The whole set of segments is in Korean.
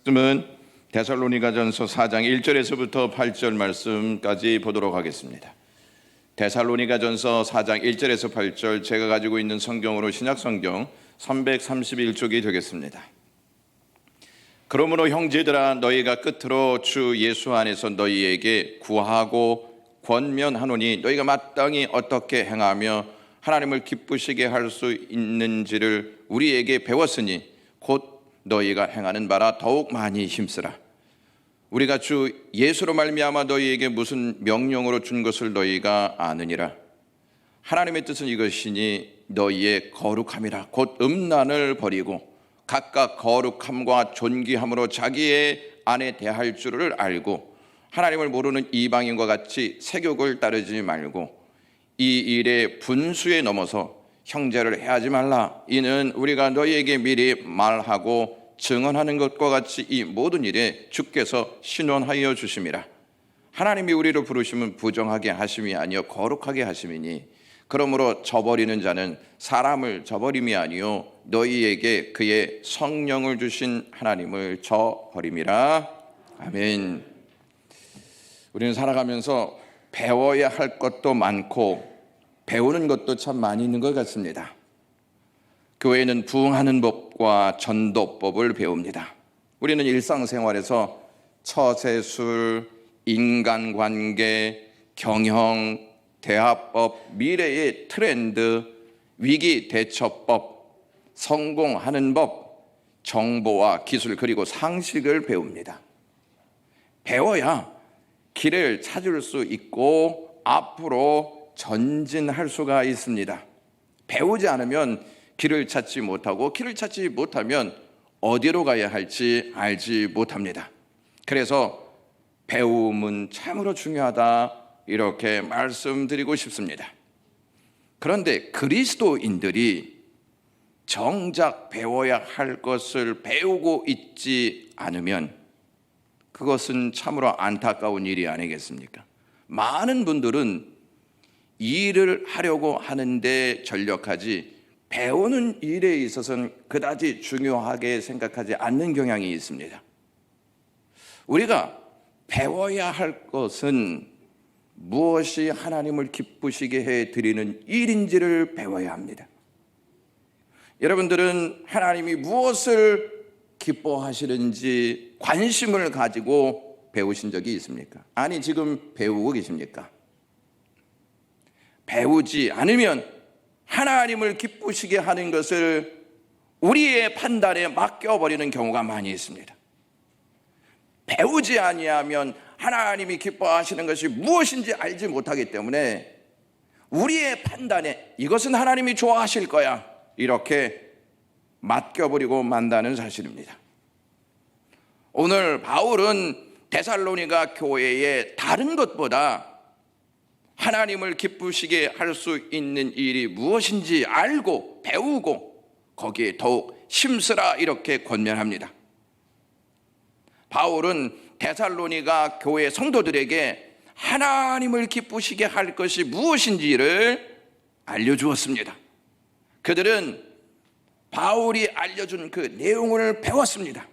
말씀은 데살로니가전서 4장 1절에서부터 8절 말씀까지 보도록 하겠습니다. 데살로니가전서 4장 1절에서 8절, 제가 가지고 있는 성경으로 신약성경 331쪽이 되겠습니다. 그러므로 형제들아, 너희가 끝으로 주 예수 안에서 너희에게 구하고 권면하노니, 너희가 마땅히 어떻게 행하며 하나님을 기쁘시게 할 수 있는지를 우리에게 배웠으니 곧 너희가 행하는 바라 더욱 많이 힘쓰라. 우리가 주 예수로 말미암아 너희에게 무슨 명령으로 준 것을 너희가 아느니라. 하나님의 뜻은 이것이니 너희의 거룩함이라. 곧 음란을 버리고 각각 거룩함과 존귀함으로 자기의 안에 대할 줄을 알고, 하나님을 모르는 이방인과 같이 세욕을 따르지 말고 이 일에 분수에 넘어서 형제를 해하지 말라. 이는 우리가 너희에게 미리 말하고 증언하는 것과 같이 이 모든 일에 주께서 신원하여 주심이라. 하나님이 우리를 부르심은 부정하게 하심이 아니요 거룩하게 하심이니, 그러므로 저버리는 자는 사람을 저버림이 아니요 너희에게 그의 성령을 주신 하나님을 저버림이라. 아멘. 우리는 살아가면서 배워야 할 것도 많고 배우는 것도 참 많이 있는 것 같습니다. 교회는 부흥하는 법과 전도법을 배웁니다. 우리는 일상생활에서 처세술, 인간관계, 경영, 대화법, 미래의 트렌드, 위기 대처법, 성공하는 법, 정보와 기술, 그리고 상식을 배웁니다. 배워야 길을 찾을 수 있고 앞으로 전진할 수가 있습니다. 배우지 않으면 길을 찾지 못하고, 길을 찾지 못하면 어디로 가야 할지 알지 못합니다. 그래서 배움은 참으로 중요하다, 이렇게 말씀드리고 싶습니다. 그런데 그리스도인들이 정작 배워야 할 것을 배우고 있지 않으면 그것은 참으로 안타까운 일이 아니겠습니까? 많은 분들은 일을 하려고 하는데 전력하지 배우는 일에 있어서는 그다지 중요하게 생각하지 않는 경향이 있습니다. 우리가 배워야 할 것은 무엇이 하나님을 기쁘시게 해드리는 일인지를 배워야 합니다. 여러분들은 하나님이 무엇을 기뻐하시는지 관심을 가지고 배우신 적이 있습니까? 아니, 지금 배우고 계십니까? 배우지 않으면 하나님을 기쁘시게 하는 것을 우리의 판단에 맡겨버리는 경우가 많이 있습니다. 배우지 아니하면 하나님이 기뻐하시는 것이 무엇인지 알지 못하기 때문에 우리의 판단에 이것은 하나님이 좋아하실 거야, 이렇게 맡겨버리고 만다는 사실입니다. 오늘 바울은 데살로니가 교회에 다른 것보다 하나님을 기쁘시게 할 수 있는 일이 무엇인지 알고 배우고 거기에 더욱 힘쓰라, 이렇게 권면합니다. 바울은 데살로니가 교회 성도들에게 하나님을 기쁘시게 할 것이 무엇인지를 알려주었습니다. 그들은 바울이 알려준 그 내용을 배웠습니다.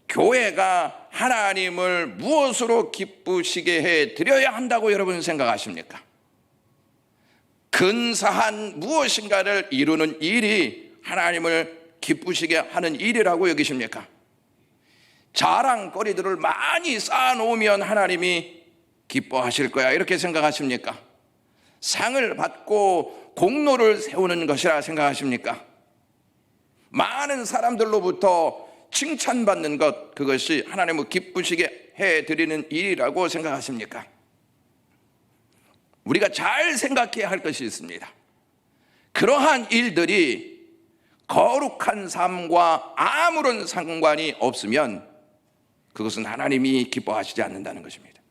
교회가 하나님을 무엇으로 기쁘시게 해드려야 한다고 여러분 생각하십니까? 근사한 무엇인가를 이루는 일이 하나님을 기쁘시게 하는 일이라고 여기십니까? 자랑거리들을 많이 쌓아놓으면 하나님이 기뻐하실 거야, 이렇게 생각하십니까? 상을 받고 공로를 세우는 것이라 생각하십니까? 많은 사람들로부터 칭찬받는 것, 그것이 하나님을 기쁘시게 해드리는 일이라고 생각하십니까? 우리가 잘 생각해야 할 것이 있습니다. 그러한 일들이 거룩한 삶과 아무런 상관이 없으면 그것은 하나님이 기뻐하시지 않는다는 것입니다.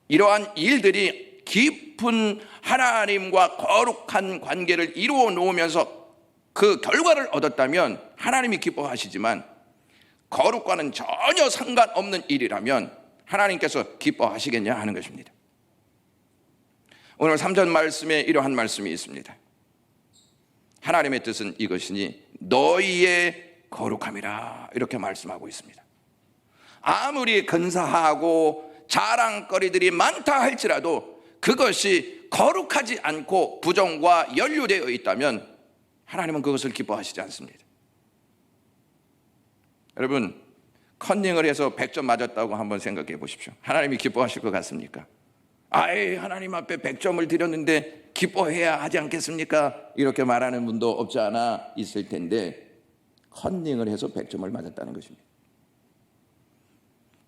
이러한 일들이 깊은 하나님과 거룩한 관계를 이루어 놓으면서 그 결과를 얻었다면 하나님이 기뻐하시지만, 거룩과는 전혀 상관없는 일이라면 하나님께서 기뻐하시겠냐 하는 것입니다. 오늘 3절 말씀에 이러한 말씀이 있습니다. 하나님의 뜻은 이것이니 너희의 거룩함이라 이렇게 말씀하고 있습니다. 아무리 근사하고 자랑거리들이 많다 할지라도 그것이 거룩하지 않고 부정과 연루되어 있다면 하나님은 그것을 기뻐하시지 않습니다. 여러분, 컨닝을 해서 100점 맞았다고 한번 생각해 보십시오. 하나님이 기뻐하실 것 같습니까? 아이, 하나님 앞에 100점을 드렸는데 기뻐해야 하지 않겠습니까? 이렇게 말하는 분도 없지 않아 있을 텐데, 컨닝을 해서 100점을 맞았다는 것입니다.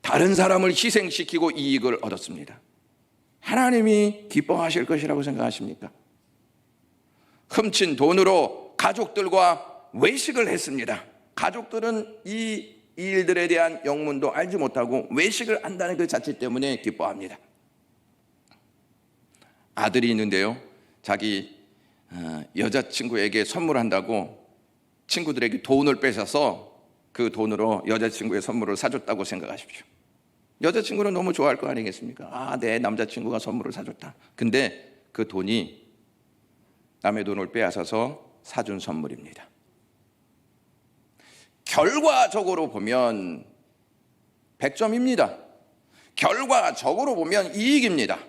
다른 사람을 희생시키고 이익을 얻었습니다. 하나님이 기뻐하실 것이라고 생각하십니까? 훔친 돈으로 가족들과 외식을 했습니다. 가족들은 이 일들에 대한 영문도 알지 못하고 외식을 한다는 그 자체 때문에 기뻐합니다. 아들이 있는데요, 자기 여자친구에게 선물한다고 친구들에게 돈을 뺏어서 그 돈으로 여자친구의 선물을 사줬다고 생각하십시오. 여자친구는 너무 좋아할 거 아니겠습니까? 아, 내 남자친구가 선물을 사줬다. 근데 그 돈이 남의 돈을 빼앗아서 사준 선물입니다. 결과적으로 보면 100점입니다. 결과적으로 보면 이익입니다.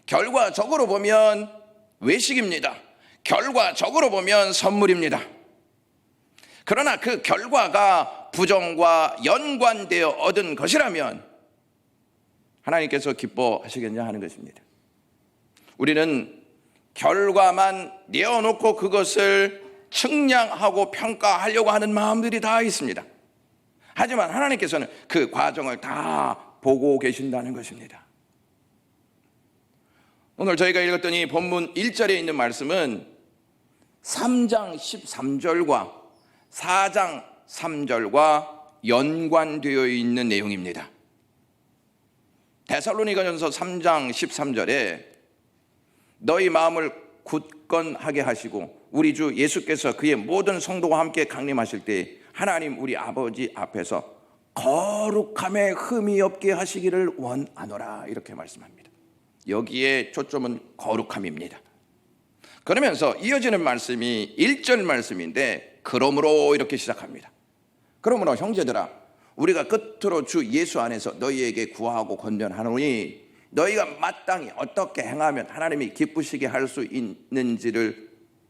결과적으로 보면 외식입니다. 결과적으로 보면 선물입니다. 그러나 그 결과가 부정과 연관되어 얻은 것이라면 하나님께서 기뻐하시겠냐 하는 것입니다. 우리는 결과만 내어놓고 그것을 측량하고 평가하려고 하는 마음들이 다 있습니다. 하지만 하나님께서는 그 과정을 다 보고 계신다는 것입니다. 오늘 저희가 읽었던 이 본문 1절에 있는 말씀은 3장 13절과 4장 3절과 연관되어 있는 내용입니다. 데살로니가전서 3장 13절에 너희 마음을 굳건하게 하시고 우리 주 예수께서 그의 모든 성도와 함께 강림하실 때 하나님 우리 아버지 앞에서 거룩함에 흠이 없게 하시기를 원하노라 이렇게 말씀합니다. 여기에 초점은 거룩함입니다. 그러면서 이어지는 말씀이 1절 말씀인데 그러므로 이렇게 시작합니다. 그러므로 형제들아 우리가 끝으로 주 예수 안에서 너희에게 구하고 권면하노니 너희가 마땅히 어떻게 행하면 하나님이 기쁘시게 할 수 있는지를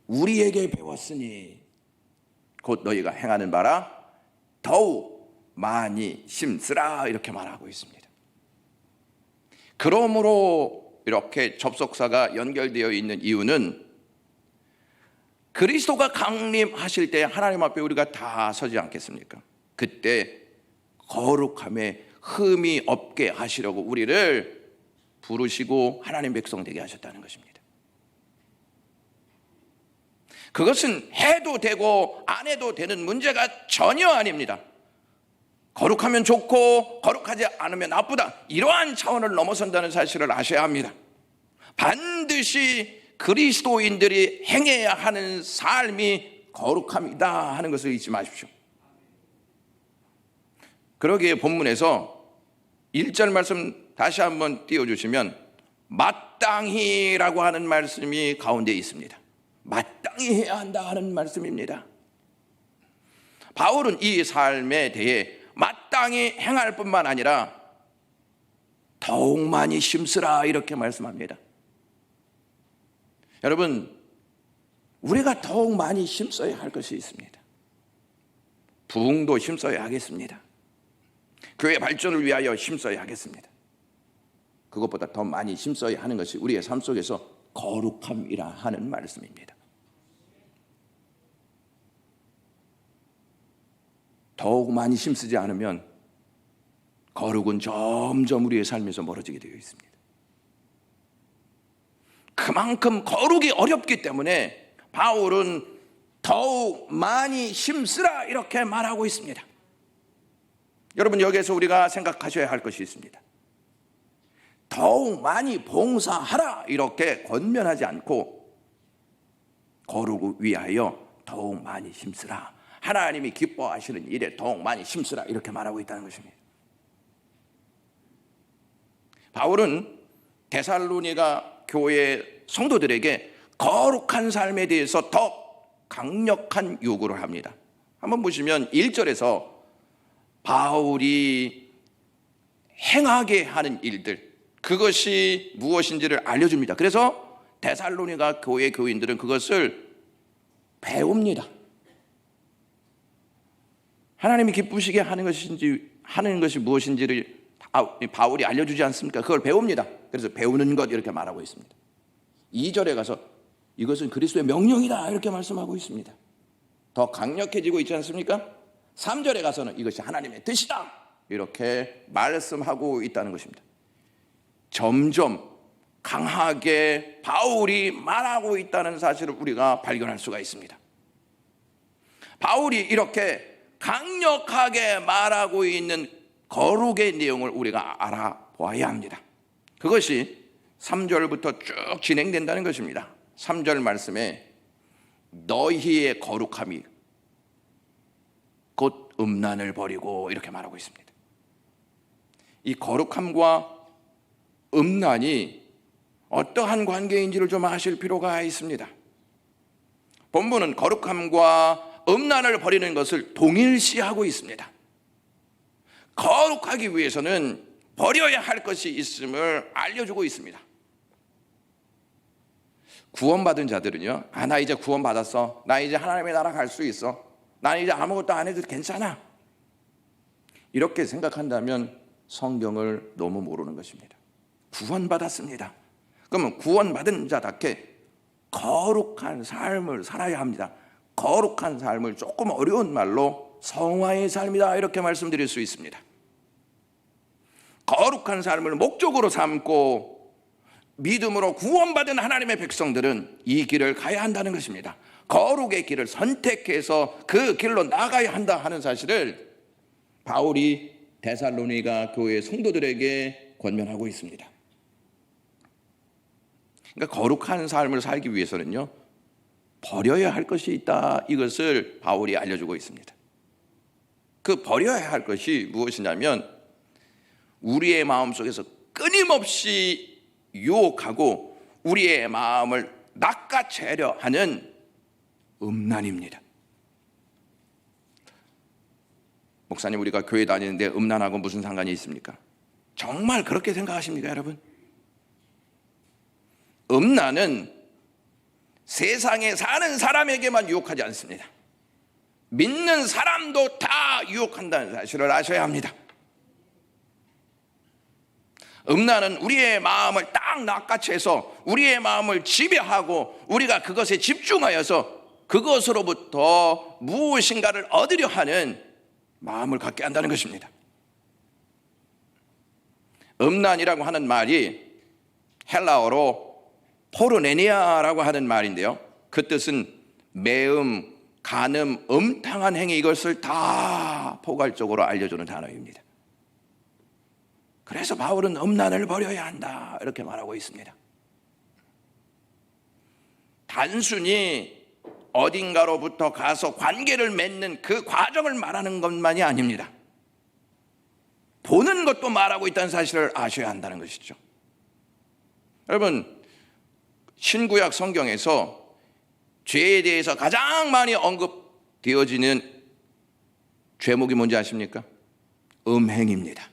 우리에게 배웠으니 곧 너희가 행하는 바라 더욱 많이 힘쓰라 이렇게 말하고 있습니다. 그러므로 이렇게 접속사가 연결되어 있는 이유는 그리스도가 강림하실 때 하나님 앞에 우리가 다 서지 않겠습니까? 그때 거룩함에 흠이 없게 하시려고 우리를 부르시고 하나님 백성 되게 하셨다는 것입니다. 그것은 해도 되고 안 해도 되는 문제가 전혀 아닙니다. 거룩하면 좋고 거룩하지 않으면 나쁘다 이러한 차원을 넘어선다는 사실을 아셔야 합니다. 반드시 그리스도인들이 행해야 하는 삶이 거룩함이다 하는 것을 잊지 마십시오. 그러기에 본문에서 1절 말씀 다시 한번 띄워주시면 마땅히라고 하는 말씀이 가운데 있습니다. 마땅히 해야 한다 하는 말씀입니다. 바울은 이 삶에 대해 마땅히 행할 뿐만 아니라 더욱 많이 힘쓰라 이렇게 말씀합니다. 여러분, 우리가 더욱 많이 힘써야 할 것이 있습니다. 부흥도 힘써야 하겠습니다. 교회 발전을 위하여 힘써야 하겠습니다. 그것보다 더 많이 힘써야 하는 것이 우리의 삶 속에서 거룩함이라 하는 말씀입니다. 더욱 많이 힘쓰지 않으면 거룩은 점점 우리의 삶에서 멀어지게 되어 있습니다. 그만큼 거룩이 어렵기 때문에 바울은 더욱 많이 힘쓰라 이렇게 말하고 있습니다. 여러분, 여기에서 우리가 생각하셔야 할 것이 있습니다. 더욱 많이 봉사하라 이렇게 권면하지 않고 거룩을 위하여 더욱 많이 힘쓰라, 하나님이 기뻐하시는 일에 더욱 많이 힘쓰라 이렇게 말하고 있다는 것입니다. 바울은 데살로니가 교회 성도들에게 거룩한 삶에 대해서 더 강력한 요구를 합니다. 한번 보시면 1절에서 바울이 행하게 하는 일들, 그것이 무엇인지를 알려줍니다. 그래서 데살로니가 교회 교인들은 그것을 배웁니다. 하나님이 기쁘시게 하는 것이 무엇인지를 바울이 알려주지 않습니까? 그걸 배웁니다. 그래서 배우는 것 이렇게 말하고 있습니다. 2절에 가서 이것은 그리스도의 명령이다 이렇게 말씀하고 있습니다. 더 강력해지고 있지 않습니까? 3절에 가서는 이것이 하나님의 뜻이다 이렇게 말씀하고 있다는 것입니다. 점점 강하게 바울이 말하고 있다는 사실을 우리가 발견할 수가 있습니다. 바울이 이렇게 강력하게 말하고 있는 거룩의 내용을 우리가 알아보아야 합니다. 그것이 3절부터 쭉 진행된다는 것입니다. 3절 말씀에 너희의 거룩함이 곧 음란을 버리고 이렇게 말하고 있습니다. 이 거룩함과 음란이 어떠한 관계인지를 좀 아실 필요가 있습니다. 본문은 거룩함과 음란을 버리는 것을 동일시하고 있습니다. 거룩하기 위해서는 버려야 할 것이 있음을 알려주고 있습니다. 구원받은 자들은요, 나 이제 구원받았어, 나 이제 하나님의 나라 갈 수 있어, 나 이제 아무것도 안 해도 괜찮아, 이렇게 생각한다면 성경을 너무 모르는 것입니다. 구원받았습니다. 그러면 구원받은 자답게 거룩한 삶을 살아야 합니다. 거룩한 삶을 조금 어려운 말로 성화의 삶이다 이렇게 말씀드릴 수 있습니다. 거룩한 삶을 목적으로 삼고 믿음으로 구원받은 하나님의 백성들은 이 길을 가야 한다는 것입니다. 거룩의 길을 선택해서 그 길로 나가야 한다 하는 사실을 바울이 데살로니가 교회 성도들에게 권면하고 있습니다. 그러니까 거룩한 삶을 살기 위해서는요, 버려야 할 것이 있다, 이것을 바울이 알려주고 있습니다. 그 버려야 할 것이 무엇이냐면 우리의 마음속에서 끊임없이 유혹하고 우리의 마음을 낚아채려 하는 음란입니다. 목사님, 우리가 교회 다니는데 음란하고 무슨 상관이 있습니까? 정말 그렇게 생각하십니까, 여러분? 음란은 세상에 사는 사람에게만 유혹하지 않습니다. 믿는 사람도 다 유혹한다는 사실을 아셔야 합니다. 음란은 우리의 마음을 딱 낚아채서 우리의 마음을 지배하고 우리가 그것에 집중하여서 그것으로부터 무엇인가를 얻으려 하는 마음을 갖게 한다는 것입니다. 음란이라고 하는 말이 헬라어로 포르네니아라고 하는 말인데요, 그 뜻은 매음, 간음, 음탕한 행위, 이것을 다 포괄적으로 알려주는 단어입니다. 그래서 바울은 음란을 버려야 한다 이렇게 말하고 있습니다. 단순히 어딘가로부터 가서 관계를 맺는 그 과정을 말하는 것만이 아닙니다. 보는 것도 말하고 있다는 사실을 아셔야 한다는 것이죠. 여러분, 신구약 성경에서 죄에 대해서 가장 많이 언급되어지는 죄목이 뭔지 아십니까? 음행입니다.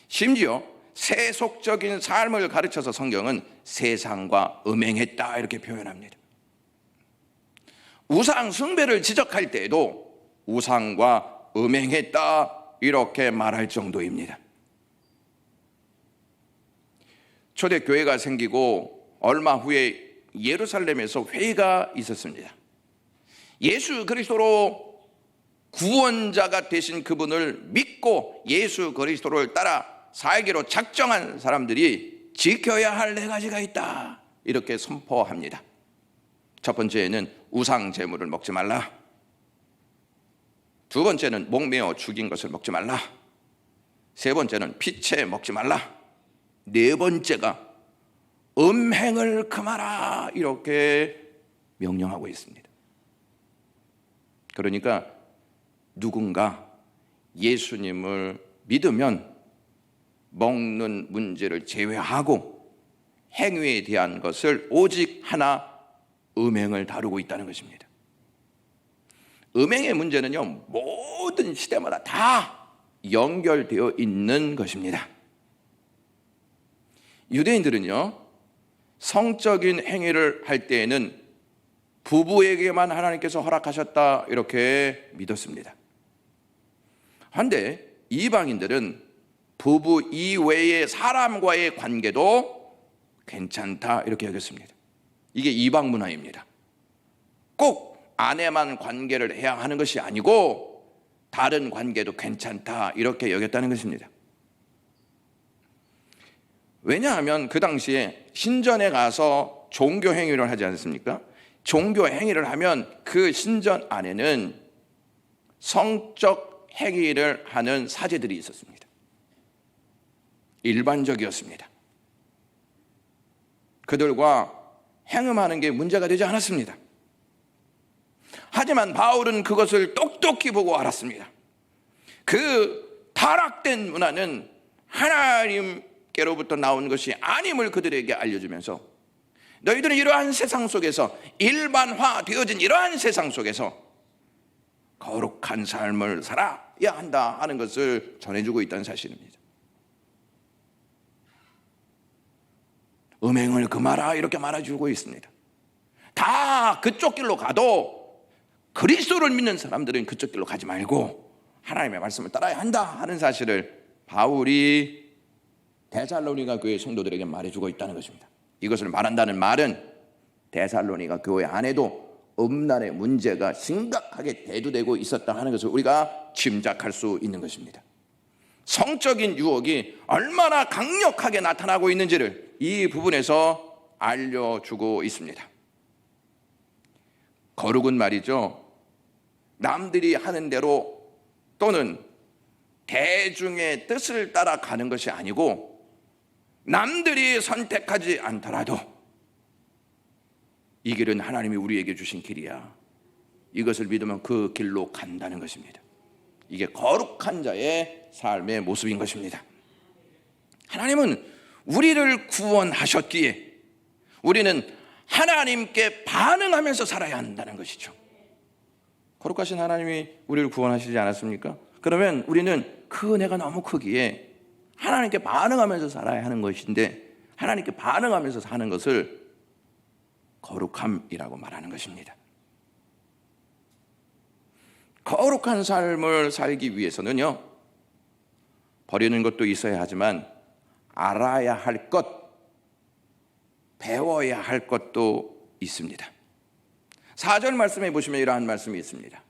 심지어 세속적인 삶을 가르쳐서 성경은 세상과 음행했다 이렇게 표현합니다. 우상 숭배를 지적할 때에도 우상과 음행했다 이렇게 말할 정도입니다. 초대교회가 생기고 얼마 후에 예루살렘에서 회의가 있었습니다. 예수 그리스도로 구원자가 되신 그분을 믿고 예수 그리스도를 따라 살기로 작정한 사람들이 지켜야 할 4가지가 있다 이렇게 선포합니다. 첫 번째는 우상 제물을 먹지 말라. 두 번째는 목매어 죽인 것을 먹지 말라. 세 번째는 피채 먹지 말라. 네 번째가 음행을 금하라 이렇게 명령하고 있습니다. 그러니까 누군가 예수님을 믿으면 먹는 문제를 제외하고 행위에 대한 것을 오직 하나, 음행을 다루고 있다는 것입니다. 음행의 문제는요, 모든 시대마다 다 연결되어 있는 것입니다. 유대인들은요, 성적인 행위를 할 때에는 부부에게만 하나님께서 허락하셨다 이렇게 믿었습니다. 그런데 이방인들은 부부 이외의 사람과의 관계도 괜찮다 이렇게 여겼습니다. 이게 이방 문화입니다. 꼭 아내만 관계를 해야 하는 것이 아니고 다른 관계도 괜찮다 이렇게 여겼다는 것입니다. 왜냐하면 그 당시에 신전에 가서 종교 행위를 하지 않습니까? 종교 행위를 하면 그 신전 안에는 성적 행위를 하는 사제들이 있었습니다. 일반적이었습니다. 그들과 행음하는 게 문제가 되지 않았습니다. 하지만 바울은 그것을 똑똑히 보고 알았습니다. 그 타락된 문화는 하나님께로부터 나온 것이 아님을 그들에게 알려주면서 너희들은 이러한 세상 속에서 일반화되어진 이러한 세상 속에서 거룩한 삶을 살아야 한다 하는 것을 전해주고 있다는 사실입니다. 음행을 금하라 이렇게 말해주고 있습니다. 다 그쪽 길로 가도 그리스도를 믿는 사람들은 그쪽 길로 가지 말고 하나님의 말씀을 따라야 한다 하는 사실을 바울이 데살로니가 교회 성도들에게 말해주고 있다는 것입니다. 이것을 말한다는 말은 데살로니가 교회 안에도 음란의 문제가 심각하게 대두되고 있었다 하는 것을 우리가 짐작할 수 있는 것입니다. 성적인 유혹이 얼마나 강력하게 나타나고 있는지를 이 부분에서 알려주고 있습니다. 거룩은 말이죠, 남들이 하는 대로 또는 대중의 뜻을 따라가는 것이 아니고 남들이 선택하지 않더라도 이 길은 하나님이 우리에게 주신 길이야, 이것을 믿으면 그 길로 간다는 것입니다. 이게 거룩한 자의 삶의 모습인 것입니다. 하나님은 우리를 구원하셨기에 우리는 하나님께 반응하면서 살아야 한다는 것이죠. 거룩하신 하나님이 우리를 구원하시지 않았습니까? 그러면 우리는 그 은혜가 너무 크기에 하나님께 반응하면서 살아야 하는 것인데, 하나님께 반응하면서 사는 것을 거룩함이라고 말하는 것입니다. 거룩한 삶을 살기 위해서는요, 버리는 것도 있어야 하지만 알아야 할 것, 배워야 할 것도 있습니다. 4절 말씀에 보시면 이러한 말씀이 있습니다.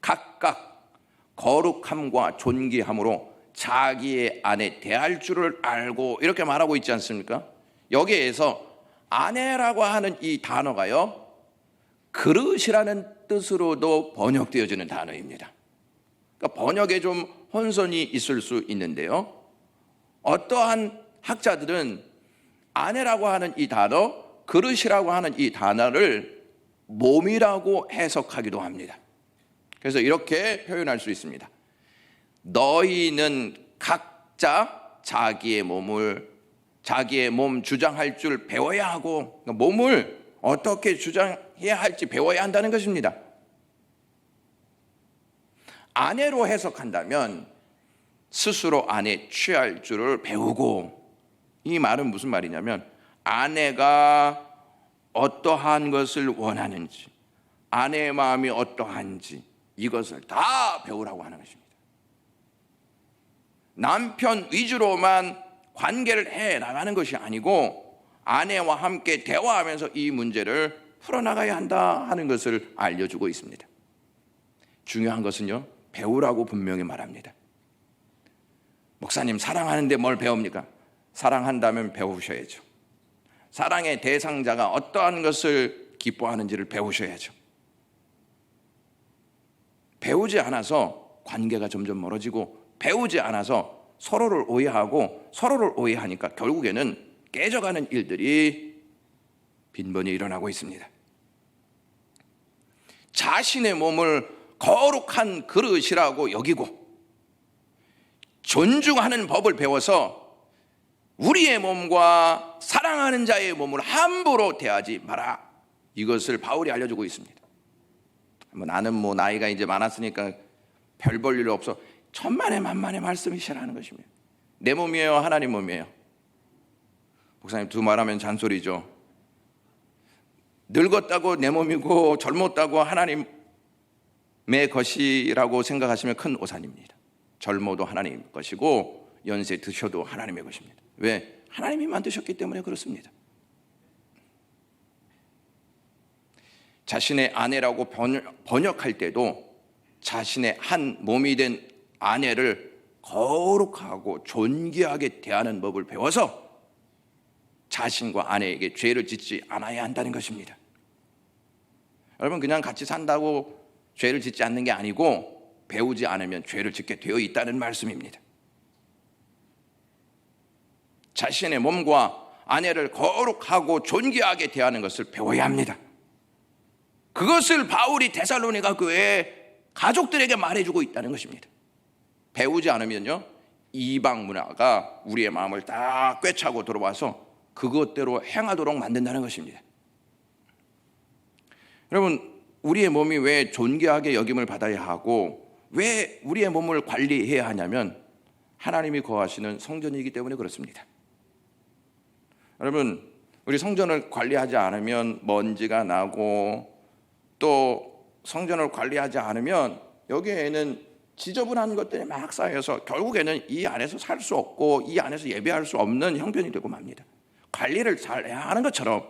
각각 거룩함과 존귀함으로 자기의 아내 대할 줄을 알고, 이렇게 말하고 있지 않습니까? 여기에서 아내라고 하는 이 단어가요, 그릇이라는 뜻으로도 번역되어지는 단어입니다. 그러니까 번역에 좀 혼선이 있을 수 있는데요, 어떠한 학자들은 아내라고 하는 이 단어, 그릇이라고 하는 이 단어를 몸이라고 해석하기도 합니다. 그래서 이렇게 표현할 수 있습니다. 너희는 각자 자기의 몸 주장할 줄 배워야 하고, 그러니까 몸을 어떻게 주장해야 할지 배워야 한다는 것입니다. 아내로 해석한다면 스스로 아내 취할 줄을 배우고, 이 말은 무슨 말이냐면 아내가 어떠한 것을 원하는지, 아내의 마음이 어떠한지 이것을 다 배우라고 하는 것입니다. 남편 위주로만 관계를 해 나가는 것이 아니고 아내와 함께 대화하면서 이 문제를 풀어나가야 한다 하는 것을 알려주고 있습니다. 중요한 것은요, 배우라고 분명히 말합니다. 목사님, 사랑하는데 뭘 배웁니까? 사랑한다면 배우셔야죠. 사랑의 대상자가 어떠한 것을 기뻐하는지를 배우셔야죠. 배우지 않아서 관계가 점점 멀어지고, 배우지 않아서 서로를 오해하고, 서로를 오해하니까 결국에는 깨져가는 일들이 빈번히 일어나고 있습니다. 자신의 몸을 거룩한 그릇이라고 여기고 존중하는 법을 배워서 우리의 몸과 사랑하는 자의 몸을 함부로 대하지 마라, 이것을 바울이 알려주고 있습니다. 나는 나이가 이제 많았으니까 별 볼 일 없어. 천만의 만만의 말씀이시라는 것입니다. 내 몸이에요, 하나님 몸이에요? 목사님, 두 말하면 잔소리죠. 늙었다고 내 몸이고 젊었다고 하나님의 것이라고 생각하시면 큰 오산입니다. 젊어도 하나님 것이고 연세 드셔도 하나님의 것입니다. 왜? 하나님이 만드셨기 때문에 그렇습니다. 자신의 아내라고 번역할 때도 자신의 한 몸이 된 아내를 거룩하고 존귀하게 대하는 법을 배워서 자신과 아내에게 죄를 짓지 않아야 한다는 것입니다. 여러분, 그냥 같이 산다고 죄를 짓지 않는 게 아니고 배우지 않으면 죄를 짓게 되어 있다는 말씀입니다. 자신의 몸과 아내를 거룩하고 존귀하게 대하는 것을 배워야 합니다. 그것을 바울이 데살로니가 교회 가족들에게 말해주고 있다는 것입니다. 배우지 않으면요, 이방 문화가 우리의 마음을 딱 꿰차고 들어와서 그것대로 행하도록 만든다는 것입니다. 여러분, 우리의 몸이 왜 존귀하게 여김을 받아야 하고 왜 우리의 몸을 관리해야 하냐면 하나님이 거하시는 성전이기 때문에 그렇습니다. 여러분, 우리 성전을 관리하지 않으면 먼지가 나고 또 성전을 관리하지 않으면 여기에는 지저분한 것들이 막 쌓여서 결국에는 이 안에서 살 수 없고 이 안에서 예배할 수 없는 형편이 되고 맙니다. 관리를 잘 해야 하는 것처럼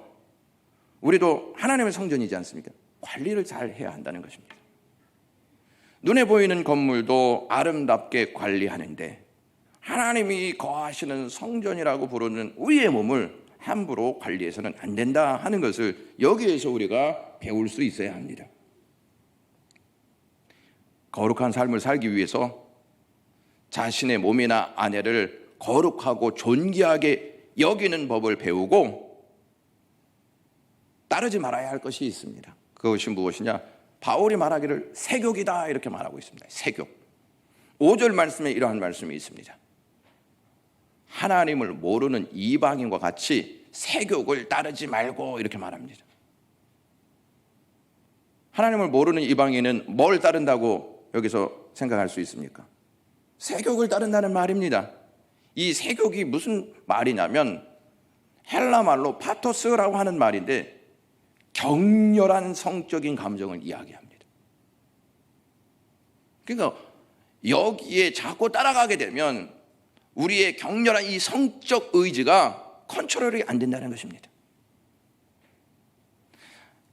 우리도 하나님의 성전이지 않습니까? 관리를 잘 해야 한다는 것입니다. 눈에 보이는 건물도 아름답게 관리하는데 하나님이 거하시는 성전이라고 부르는 우리의 몸을 함부로 관리해서는 안 된다 하는 것을 여기에서 우리가 배울 수 있어야 합니다. 거룩한 삶을 살기 위해서 자신의 몸이나 아내를 거룩하고 존귀하게 여기는 법을 배우고 따르지 말아야 할 것이 있습니다. 그것이 무엇이냐? 바울이 말하기를 세욕이다 이렇게 말하고 있습니다. 세욕. 5절 말씀에 이러한 말씀이 있습니다. 하나님을 모르는 이방인과 같이 세욕을 따르지 말고 이렇게 말합니다. 하나님을 모르는 이방인은 뭘 따른다고 여기서 생각할 수 있습니까? 세욕을 따른다는 말입니다. 이 세욕이 무슨 말이냐면 헬라 말로 파토스라고 하는 말인데 격렬한 성적인 감정을 이야기합니다. 그러니까 여기에 자꾸 따라가게 되면 우리의 격렬한 이 성적 의지가 컨트롤이 안 된다는 것입니다.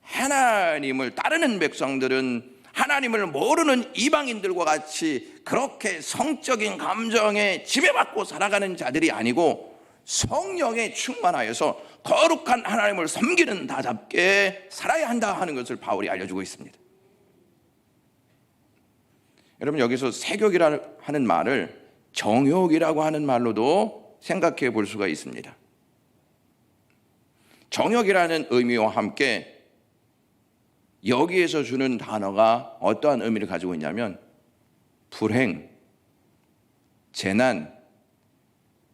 하나님을 따르는 백성들은 하나님을 모르는 이방인들과 같이 그렇게 성적인 감정에 지배받고 살아가는 자들이 아니고 성령에 충만하여서 거룩한 하나님을 섬기는 다잡게 살아야 한다 하는 것을 바울이 알려주고 있습니다. 여러분, 여기서 세욕이라는 하는 말을 정욕이라고 하는 말로도 생각해 볼 수가 있습니다. 정욕이라는 의미와 함께 여기에서 주는 단어가 어떠한 의미를 가지고 있냐면 불행, 재난,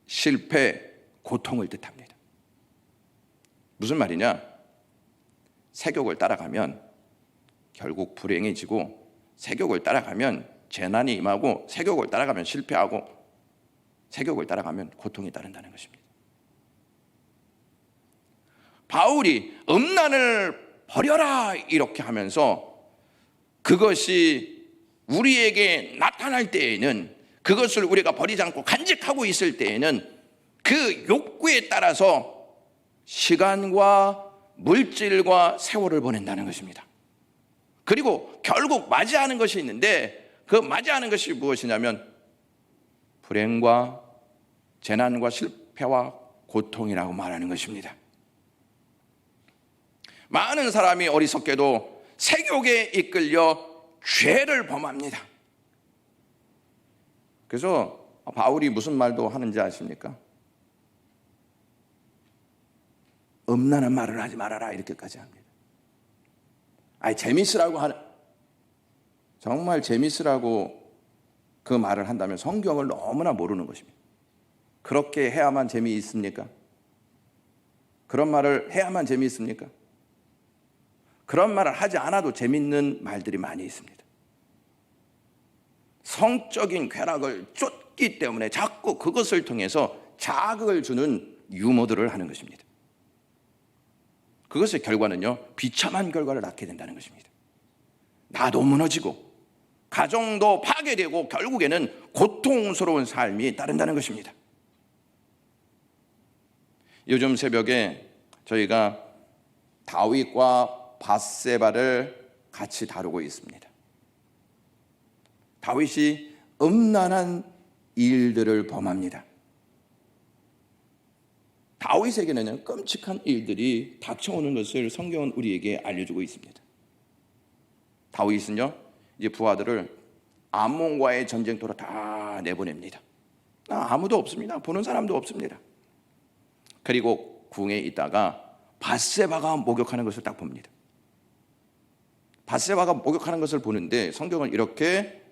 실패, 고통을 뜻합니다. 무슨 말이냐? 세욕을 따라가면 결국 불행해지고 세욕을 따라가면 재난이 임하고 세욕을 따라가면 실패하고 세욕을 따라가면 고통이 따른다는 것입니다. 바울이 음란을 버려라 이렇게 하면서 그것이 우리에게 나타날 때에는 그것을 우리가 버리지 않고 간직하고 있을 때에는 그 욕구에 따라서 시간과 물질과 세월을 보낸다는 것입니다. 그리고 결국 맞이하는 것이 있는데 그 맞이하는 것이 무엇이냐면 불행과 재난과 실패와 고통이라고 말하는 것입니다. 많은 사람이 어리석게도 세욕에 이끌려 죄를 범합니다. 그래서 바울이 무슨 말도 하는지 아십니까? 음란한 말을 하지 말아라 이렇게까지 합니다. 재밌으라고 하는, 정말 재밌으라고 그 말을 한다면 성경을 너무나 모르는 것입니다. 그렇게 해야만 재미있습니까? 그런 말을 해야만 재미있습니까? 그런 말을 하지 않아도 재밌는 말들이 많이 있습니다. 성적인 쾌락을 쫓기 때문에 자꾸 그것을 통해서 자극을 주는 유머들을 하는 것입니다. 그것의 결과는요, 비참한 결과를 낳게 된다는 것입니다. 나도 무너지고 가정도 파괴되고 결국에는 고통스러운 삶이 따른다는 것입니다. 요즘 새벽에 저희가 다윗과 밧세바를 같이 다루고 있습니다. 다윗이 음란한 일들을 범합니다. 다윗에게는 끔찍한 일들이 닥쳐오는 것을 성경은 우리에게 알려주고 있습니다. 다윗은요, 이제 부하들을 암몬과의 전쟁터로 다 내보냅니다. 아무도 없습니다. 보는 사람도 없습니다. 그리고 궁에 있다가 밧세바가 목욕하는 것을 딱 봅니다. 밧세바가 목욕하는 것을 보는데 성경은 이렇게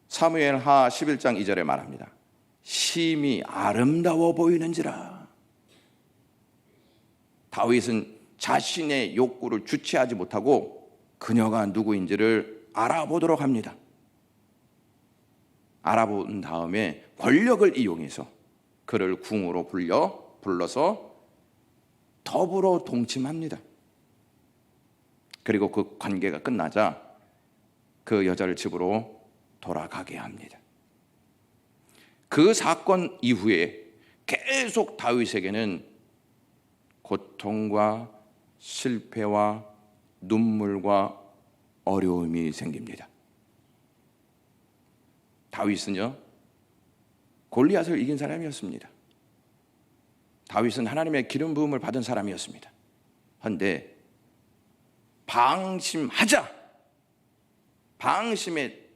사무엘하 11장 2절에 말합니다. 심히 아름다워 보이는지라. 다윗은 자신의 욕구를 주체하지 못하고 그녀가 누구인지를 알아보도록 합니다. 알아본 다음에 권력을 이용해서 그를 궁으로 불러서 더불어 동침합니다. 그리고 그 관계가 끝나자 그 여자를 집으로 돌아가게 합니다. 그 사건 이후에 계속 다윗에게는 고통과 실패와 눈물과 어려움이 생깁니다. 다윗은요, 골리앗을 이긴 사람이었습니다. 다윗은 하나님의 기름 부음을 받은 사람이었습니다. 그런데 방심의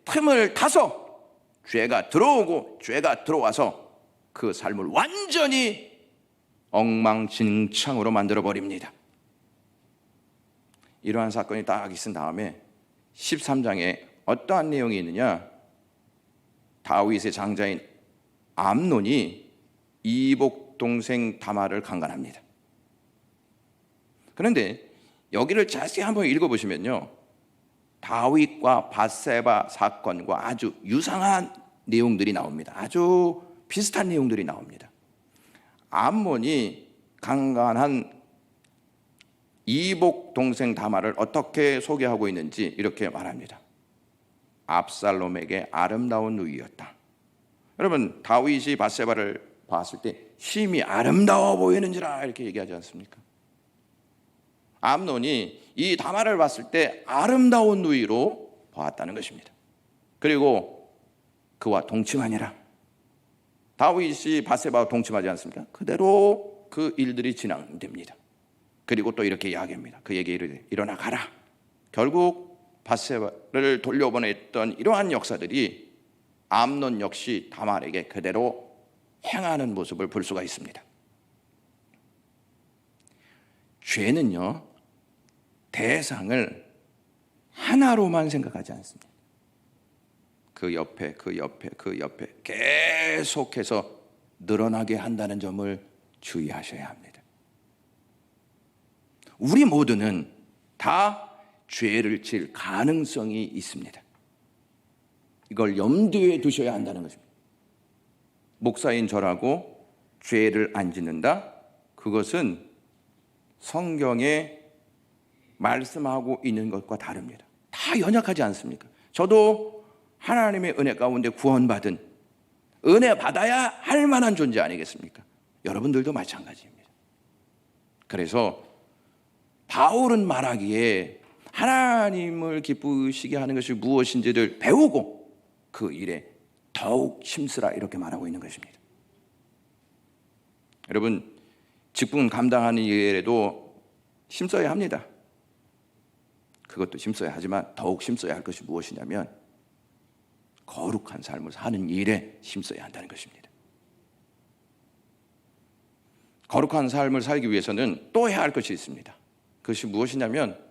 틈을 타서 죄가 들어오고 죄가 들어와서 그 삶을 완전히 엉망진창으로 만들어버립니다. 이러한 사건이 딱 있은 다음에 13장에 어떠한 내용이 있느냐, 다윗의 장자인 암논이 이복 동생 다말을 강간합니다. 그런데 여기를 자세히 한번 읽어보시면요, 다윗과 밧세바 사건과 아주 유사한 내용들이 나옵니다. 아주 비슷한 내용들이 나옵니다. 암몬이 강간한 이복 동생 다말을 어떻게 소개하고 있는지 이렇게 말합니다. 압살롬에게 아름다운 누이였다. 여러분, 다윗이 밧세바를 봤을 때 심히 아름다워 보이는지라 이렇게 얘기하지 않습니까? 암논이 이 다말을 봤을 때 아름다운 누이로 보았다는 것입니다. 그리고 그와 동침하니라. 다윗이 밧세바와 동침하지 않습니까? 그대로 그 일들이 진행됩니다. 그리고 또 이렇게 이야기합니다. 그에게 이르되 일어나 가라. 결국 밧세바를 돌려보냈던 이러한 역사들이 암논 역시 다말에게 그대로 행하는 모습을 볼 수가 있습니다. 죄는요, 대상을 하나로만 생각하지 않습니다. 그 옆에 계속해서 늘어나게 한다는 점을 주의하셔야 합니다. 우리 모두는 다 죄를 질 가능성이 있습니다. 이걸 염두에 두셔야 한다는 것입니다. 목사인 저라고 죄를 안 짓는다? 그것은 성경에 말씀하고 있는 것과 다릅니다. 다 연약하지 않습니까? 저도 하나님의 은혜 가운데 구원받은, 은혜 받아야 할 만한 존재 아니겠습니까? 여러분들도 마찬가지입니다. 그래서 바울은 말하기에 하나님을 기쁘시게 하는 것이 무엇인지를 배우고 그 일에 더욱 힘쓰라 이렇게 말하고 있는 것입니다. 여러분, 직분 감당하는 일에도 힘써야 합니다. 그것도 힘써야 하지만 더욱 힘써야 할 것이 무엇이냐면 거룩한 삶을 사는 일에 힘써야 한다는 것입니다. 거룩한 삶을 살기 위해서는 또 해야 할 것이 있습니다. 그것이 무엇이냐면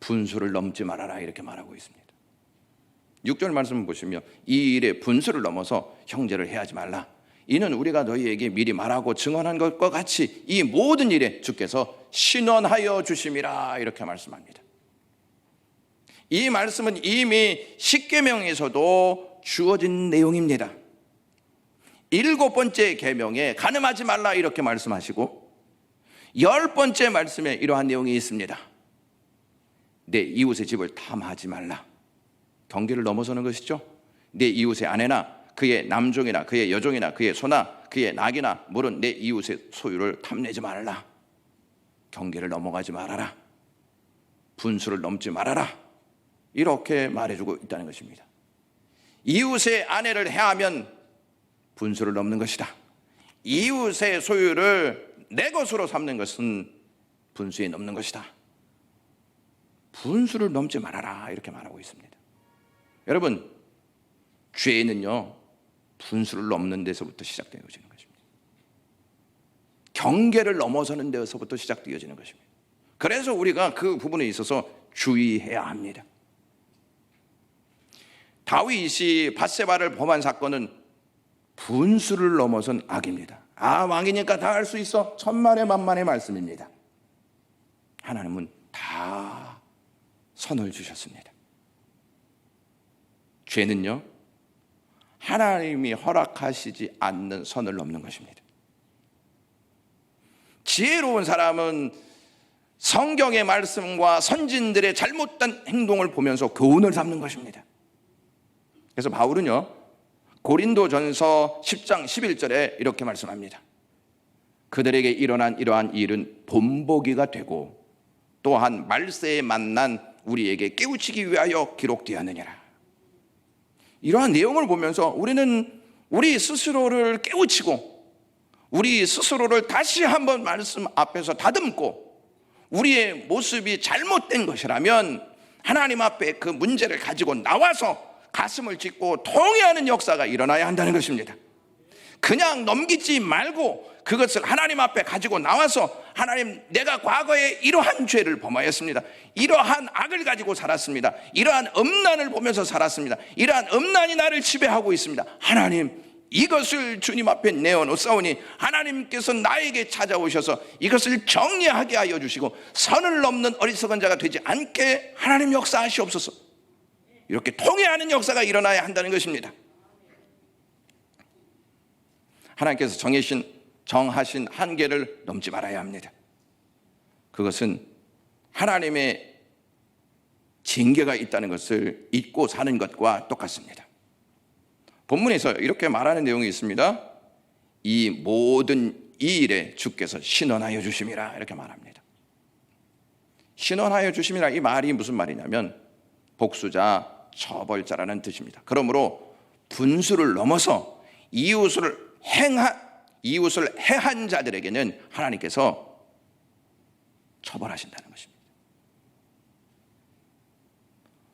분수를 넘지 말아라 이렇게 말하고 있습니다. 6절 말씀을 보시면 이 일에 분수를 넘어서 형제를 해하지 말라, 이는 우리가 너희에게 미리 말하고 증언한 것과 같이 이 모든 일에 주께서 신원하여 주심이라 이렇게 말씀합니다. 이 말씀은 이미 십계명에서도 주어진 내용입니다. 7번째 계명에 간음하지 말라 이렇게 말씀하시고 10번째 말씀에 이러한 내용이 있습니다. 내 이웃의 집을 탐하지 말라. 경계를 넘어서는 것이죠. 내 이웃의 아내나 그의 남종이나 그의 여종이나 그의 소나 그의 낙이나 물은 내 이웃의 소유를 탐내지 말라. 경계를 넘어가지 말아라. 분수를 넘지 말아라. 이렇게 말해주고 있다는 것입니다. 이웃의 아내를 해하면 분수를 넘는 것이다. 이웃의 소유를 내 것으로 삼는 것은 분수에 넘는 것이다. 분수를 넘지 말아라 이렇게 말하고 있습니다. 여러분, 죄는요 분수를 넘는 데서부터 시작되어지는 것입니다. 경계를 넘어서는 데서부터 시작되어지는 것입니다. 그래서 우리가 그 부분에 있어서 주의해야 합니다. 다윗이 밧세바를 범한 사건은 분수를 넘어선 악입니다. 왕이니까 다 할 수 있어. 천만의 만만의 말씀입니다. 하나님은 다 선을 주셨습니다. 죄는요 하나님이 허락하시지 않는 선을 넘는 것입니다. 지혜로운 사람은 성경의 말씀과 선진들의 잘못된 행동을 보면서 교훈을 삼는 것입니다. 그래서 바울은요 고린도전서 10장 11절에 이렇게 말씀합니다. 그들에게 일어난 이러한 일은 본보기가 되고 또한 말세에 만난 우리에게 깨우치기 위하여 기록되었느니라. 이러한 내용을 보면서 우리는 우리 스스로를 깨우치고 우리 스스로를 다시 한번 말씀 앞에서 다듬고 우리의 모습이 잘못된 것이라면 하나님 앞에 그 문제를 가지고 나와서 가슴을 찢고 통회하는 역사가 일어나야 한다는 것입니다. 그냥 넘기지 말고 그것을 하나님 앞에 가지고 나와서 하나님, 내가 과거에 이러한 죄를 범하였습니다. 이러한 악을 가지고 살았습니다. 이러한 음란을 보면서 살았습니다. 이러한 음란이 나를 지배하고 있습니다. 하나님, 이것을 주님 앞에 내어놓사오니 하나님께서 나에게 찾아오셔서 이것을 정리하게 하여 주시고 선을 넘는 어리석은 자가 되지 않게 하나님 역사하시옵소서. 이렇게 통회하는 역사가 일어나야 한다는 것입니다. 하나님께서 정하신 한계를 넘지 말아야 합니다. 그것은 하나님의 징계가 있다는 것을 잊고 사는 것과 똑같습니다. 본문에서 이렇게 말하는 내용이 있습니다. 이 모든 이 일에 주께서 신원하여 주심이라 이렇게 말합니다. 신원하여 주심이라 이 말이 무슨 말이냐면 복수자, 처벌자라는 뜻입니다. 그러므로 분수를 넘어서 이웃을 해한 자들에게는 하나님께서 처벌하신다는 것입니다.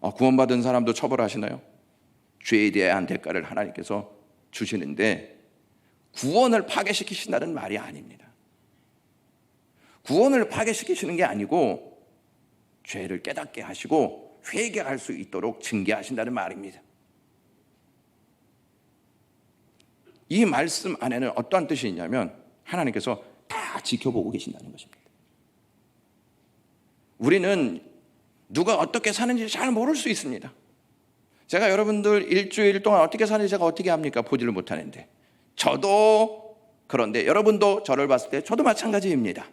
구원받은 사람도 처벌하시나요? 죄에 대한 대가를 하나님께서 주시는데 구원을 파괴시키신다는 말이 아닙니다. 구원을 파괴시키시는 게 아니고 죄를 깨닫게 하시고 회개할 수 있도록 징계하신다는 말입니다. 이 말씀 안에는 어떠한 뜻이 있냐면 하나님께서 다 지켜보고 계신다는 것입니다. 우리는 누가 어떻게 사는지 잘 모를 수 있습니다. 제가 여러분들 일주일 동안 어떻게 사는지 제가 어떻게 합니까? 보지를 못하는데. 저도 그런데 여러분도 저를 봤을 때 저도 마찬가지입니다.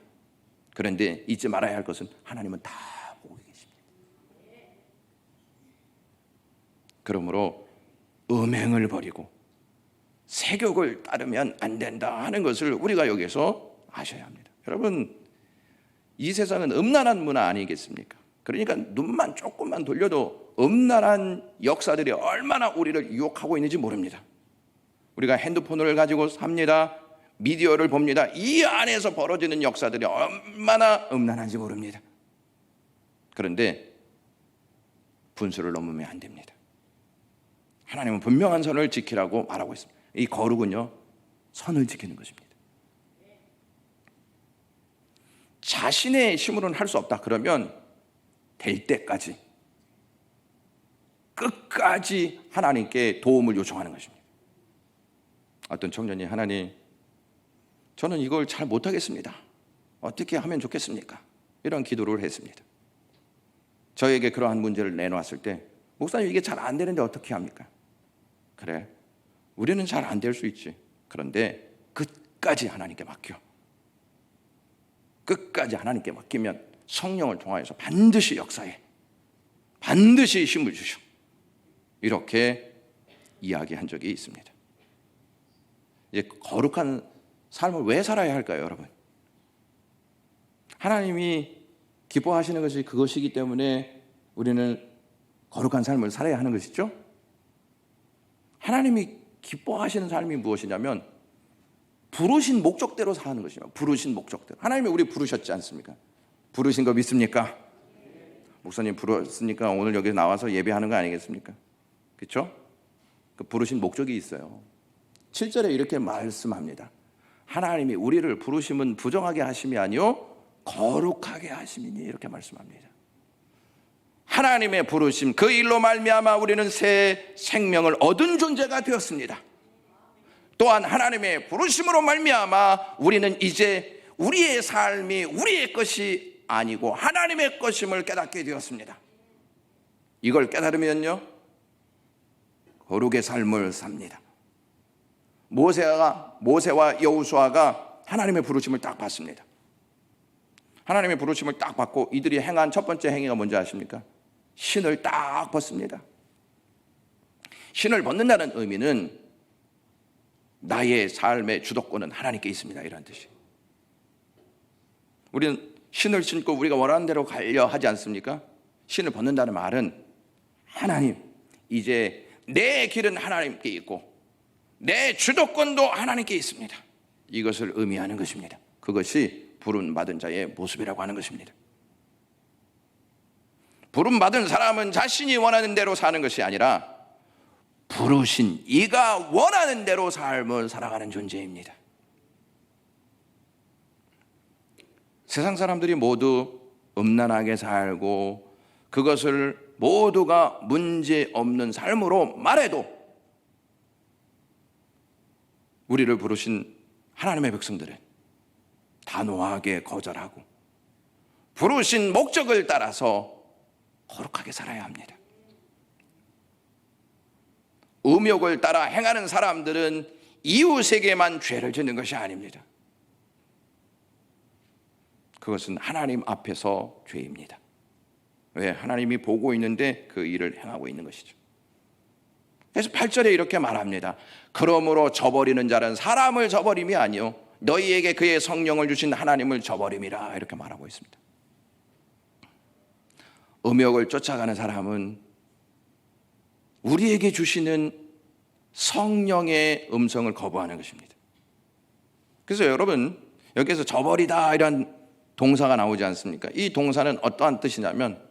그런데 잊지 말아야 할 것은 하나님은 다 보고 계십니다. 그러므로 음행을 버리고 세욕을 따르면 안 된다 하는 것을 우리가 여기서 아셔야 합니다. 여러분, 이 세상은 음란한 문화 아니겠습니까? 그러니까 눈만 조금만 돌려도 음란한 역사들이 얼마나 우리를 유혹하고 있는지 모릅니다. 우리가 핸드폰을 가지고 삽니다. 미디어를 봅니다. 이 안에서 벌어지는 역사들이 얼마나 음란한지 모릅니다. 그런데 분수를 넘으면 안 됩니다. 하나님은 분명한 선을 지키라고 말하고 있습니다. 이 거룩은요, 선을 지키는 것입니다. 자신의 힘으로는 할 수 없다 그러면 될 때까지 끝까지 하나님께 도움을 요청하는 것입니다. 어떤 청년이 하나님, 저는 이걸 잘 못하겠습니다. 어떻게 하면 좋겠습니까? 이런 기도를 했습니다. 저에게 그러한 문제를 내놓았을 때 목사님 이게 잘 안 되는데 어떻게 합니까? 그래, 우리는 잘 안 될 수 있지. 그런데 끝까지 하나님께 맡겨. 끝까지 하나님께 맡기면 성령을 통하여서 반드시 역사해. 반드시 힘을 주셔. 이렇게 이야기한 적이 있습니다. 이제 거룩한 삶을 왜 살아야 할까요, 여러분? 하나님이 기뻐하시는 것이 그것이기 때문에 우리는 거룩한 삶을 살아야 하는 것이죠. 하나님이 기뻐하시는 삶이 무엇이냐면 부르신 목적대로 사는 것이죠. 부르신 목적대로. 하나님이 우리 부르셨지 않습니까? 부르신 거 믿습니까? 목사님 부르셨으니까 오늘 여기 나와서 예배하는 거 아니겠습니까? 그렇죠? 그 부르신 목적이 있어요. 7절에 이렇게 말씀합니다. 하나님이 우리를 부르심은 부정하게 하심이 아니요 거룩하게 하심이니, 이렇게 말씀합니다. 하나님의 부르심, 그 일로 말미암아 우리는 새 생명을 얻은 존재가 되었습니다. 또한 하나님의 부르심으로 말미암아 우리는 이제 우리의 삶이 우리의 것이 아니고 하나님의 것임을 깨닫게 되었습니다. 이걸 깨달으면요 거룩의 삶을 삽니다. 모세와 여호수아가 하나님의 부르심을 딱 받습니다. 하나님의 부르심을 딱 받고 이들이 행한 첫 번째 행위가 뭔지 아십니까? 신을 딱 벗습니다. 신을 벗는다는 의미는 나의 삶의 주도권은 하나님께 있습니다, 이런 뜻이. 우리는 신을 신고 우리가 원하는 대로 가려 하지 않습니까? 신을 벗는다는 말은 하나님, 이제 내 길은 하나님께 있고 내 주도권도 하나님께 있습니다. 이것을 의미하는 것입니다. 그것이 부름받은 자의 모습이라고 하는 것입니다. 부름받은 사람은 자신이 원하는 대로 사는 것이 아니라 부르신 이가 원하는 대로 삶을 살아가는 존재입니다. 세상 사람들이 모두 음란하게 살고 그것을 모두가 문제없는 삶으로 말해도 우리를 부르신 하나님의 백성들은 단호하게 거절하고 부르신 목적을 따라서 거룩하게 살아야 합니다. 음욕을 따라 행하는 사람들은 이웃에게만 죄를 짓는 것이 아닙니다. 그것은 하나님 앞에서 죄입니다. 왜? 하나님이 보고 있는데 그 일을 행하고 있는 것이죠. 그래서 8절에 이렇게 말합니다. 그러므로 저버리는 자는 사람을 저버림이 아니요 너희에게 그의 성령을 주신 하나님을 저버림이라, 이렇게 말하고 있습니다. 음욕을 쫓아가는 사람은 우리에게 주시는 성령의 음성을 거부하는 것입니다. 그래서 여러분, 여기에서 저버리다 이런 동사가 나오지 않습니까? 이 동사는 어떠한 뜻이냐면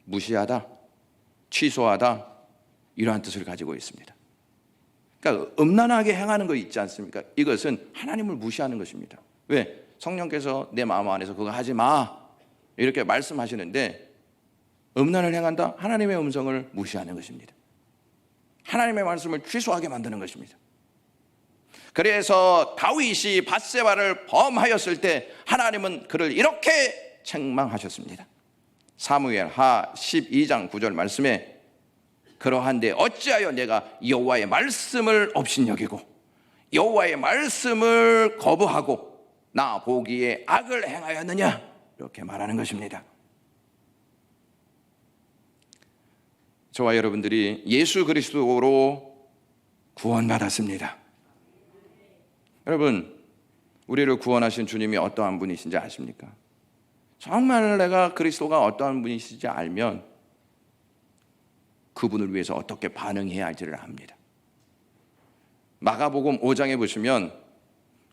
무시하다, 취소하다, 이러한 뜻을 가지고 있습니다. 그러니까 음란하게 행하는 거 있지 않습니까? 이것은 하나님을 무시하는 것입니다. 왜? 성령께서 내 마음 안에서 그거 하지 마 이렇게 말씀하시는데 음란을 행한다? 하나님의 음성을 무시하는 것입니다. 하나님의 말씀을 취소하게 만드는 것입니다. 그래서 다윗이 밧세바를 범하였을 때 하나님은 그를 이렇게 책망하셨습니다. 사무엘하 12장 9절 말씀에 그러한데 어찌하여 내가 여호와의 말씀을 업신여기고 여호와의 말씀을 거부하고 나 보기에 악을 행하였느냐, 이렇게 말하는 것입니다. 저와 여러분들이 예수 그리스도로 구원받았습니다. 여러분, 우리를 구원하신 주님이 어떠한 분이신지 아십니까? 정말 내가 그리스도가 어떠한 분이신지 알면 그분을 위해서 어떻게 반응해야 할지를 압니다. 마가복음 5장에 보시면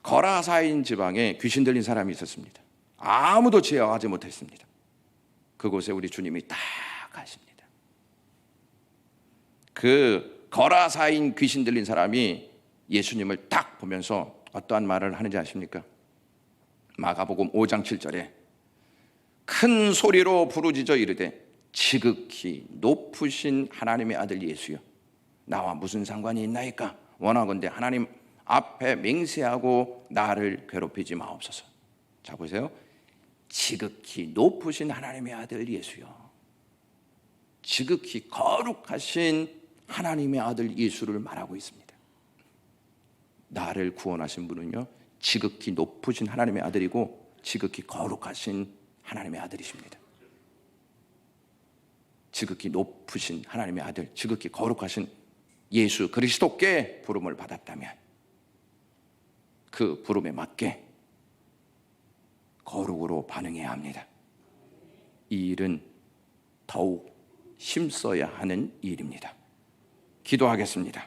거라사인 지방에 귀신 들린 사람이 있었습니다. 아무도 제어하지 못했습니다. 그곳에 우리 주님이 딱 가십니다. 그 거라사인 귀신 들린 사람이 예수님을 딱 보면서 어떠한 말을 하는지 아십니까? 마가복음 5장 7절에 큰 소리로 부르짖어 이르되 지극히 높으신 하나님의 아들 예수여, 나와 무슨 상관이 있나이까? 원하건대 하나님 앞에 맹세하고 나를 괴롭히지 마옵소서. 자 보세요. 지극히 높으신 하나님의 아들 예수요, 지극히 거룩하신 하나님의 아들 예수를 말하고 있습니다. 나를 구원하신 분은요, 지극히 높으신 하나님의 아들이고 지극히 거룩하신 하나님의 아들이십니다. 지극히 높으신 하나님의 아들, 지극히 거룩하신 예수 그리스도께 부름을 받았다면 그 부름에 맞게 거룩으로 반응해야 합니다. 이 일은 더욱 힘써야 하는 일입니다. 기도하겠습니다.